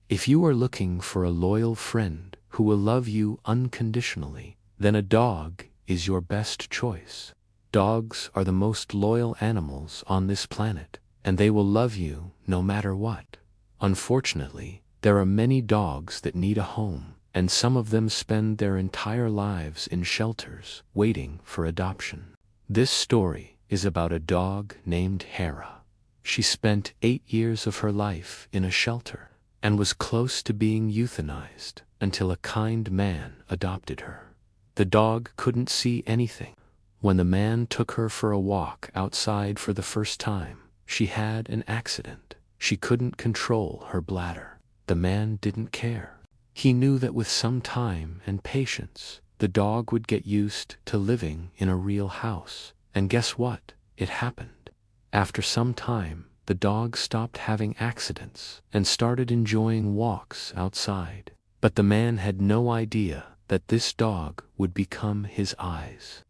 If you are looking for a loyal friend who will love you unconditionally, then a dog is your best choice. Dogs are the most loyal animals on this planet, and they will love you no matter what. Unfortunately, there are many dogs that need a home, and some of them spend their entire lives in shelters waiting for adoption. This story is about a dog named Hera. She spent 8 years of her life in a shelter and was close to being euthanized until a kind man adopted her. The dog couldn't see anything. When the man took her for a walk outside for the first time, she had an accident. She couldn't control her bladder. The man didn't care. He knew that with some time and patience, the dog would get used to living in a real house. And guess what? It happened. After some time, the dog stopped having accidents and started enjoying walks outside. But the man had no idea that this dog would become his eyes.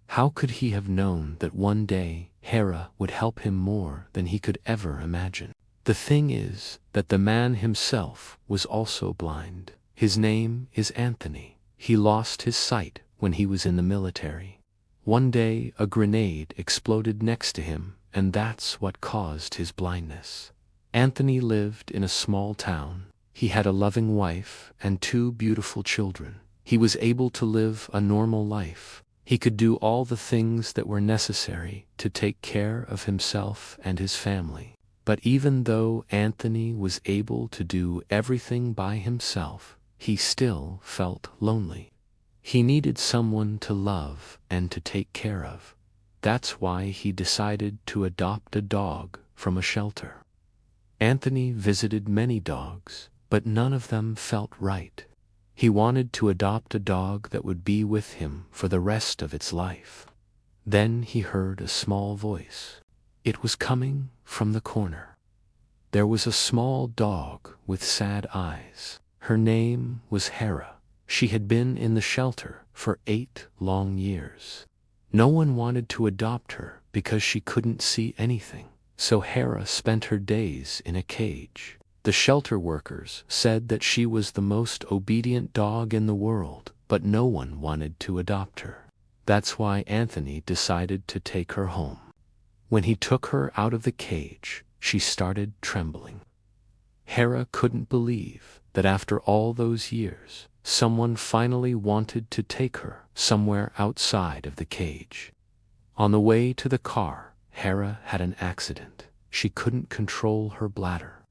How could he have known that one day Hera would help him more than he could ever imagine? The thing is that the man himself was also blind. His name is Anthony. He lost his sight when he was in the military. One day a grenade exploded next to him, and that's what caused his blindness. Anthony lived in a small town. He had a loving wife and 2 beautiful children. He was able to live a normal life. He could do all the things that were necessary to take care of himself and his family. But even though Anthony was able to do everything by himself, he still felt lonely. He needed someone to love and to take care of. That's why he decided to adopt a dog from a shelter. Anthony visited many dogs, but none of them felt right. He wanted to adopt a dog that would be with him for the rest of its life. Then he heard a small voice. It was coming from the corner. There was a small dog with sad eyes. Her name was Hera. She had been in the shelter for 8 long years. No one wanted to adopt her because she couldn't see anything, so Hera spent her days in a cage. The shelter workers said that she was the most obedient dog in the world, but no one wanted to adopt her. That's why Anthony decided to take her home. When he took her out of the cage, she started trembling. Hera couldn't believe that after all those years, someone finally wanted to take her somewhere outside of the cage. On the way to the car, Hera had an accident. She couldn't control her bladder.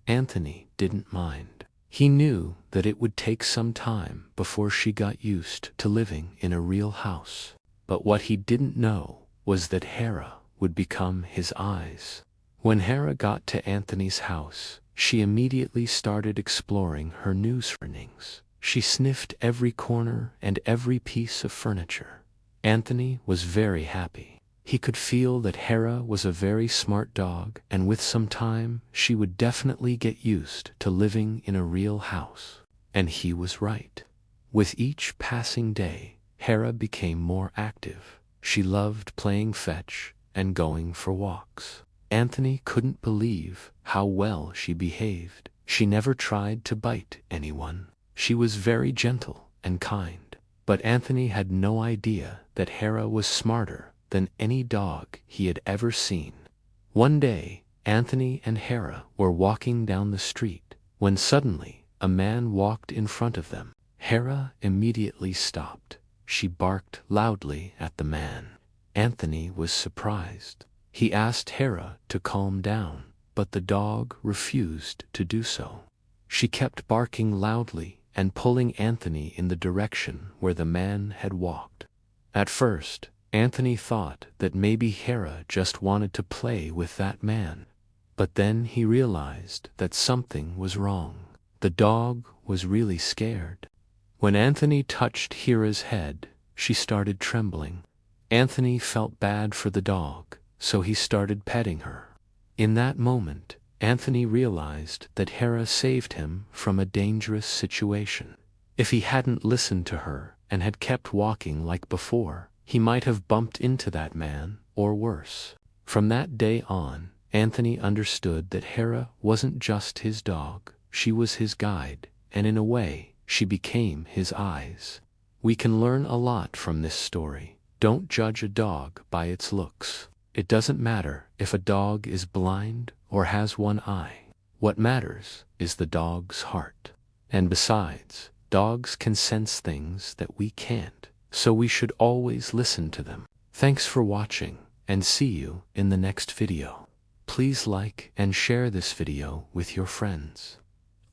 Anthony didn't mind. He knew that it would take some time before she got used to living in a real house. But what he didn't know was that Hera would become his eyes. When Hera got to Anthony's house, she immediately started exploring her new surroundings. She sniffed every corner and every piece of furniture. Anthony was very happy. He could feel that Hera was a very smart dog, and with some time, she would definitely get used to living in a real house. And he was right. With each passing day, Hera became more active. She loved playing fetch and going for walks. Anthony couldn't believe how well she behaved. She never tried to bite anyone. She was very gentle and kind. But Anthony had no idea that Hera was smarter than any dog he had ever seen. One day, Anthony and Hera were walking down the street when suddenly a man walked in front of them. Hera immediately stopped. She barked loudly at the man. Anthony was surprised. He asked Hera to calm down, but the dog refused to do so. She kept barking loudly and pulling Anthony in the direction where the man had walked. At first, Anthony thought that maybe Hera just wanted to play with that man. But then he realized that something was wrong. The dog was really scared. When Anthony touched Hera's head, she started trembling. Anthony felt bad for the dog, so he started petting her. In that moment, Anthony realized that Hera saved him from a dangerous situation. If he hadn't listened to her and had kept walking like before, he might have bumped into that man, or worse. From that day on, Anthony understood that Hera wasn't just his dog. she was his guide, and in a way, she became his eyes. We can learn a lot from this story. Don't judge a dog by its looks. It doesn't matter if a dog is blind or has one eye. What matters is the dog's heart. And besides, dogs can sense things that we can't, so we should always listen to them. Thanks for watching, and see you in the next video. Please like and share this video with your friends.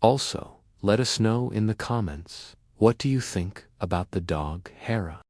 Also, let us know in the comments, what do you think about the dog Hera?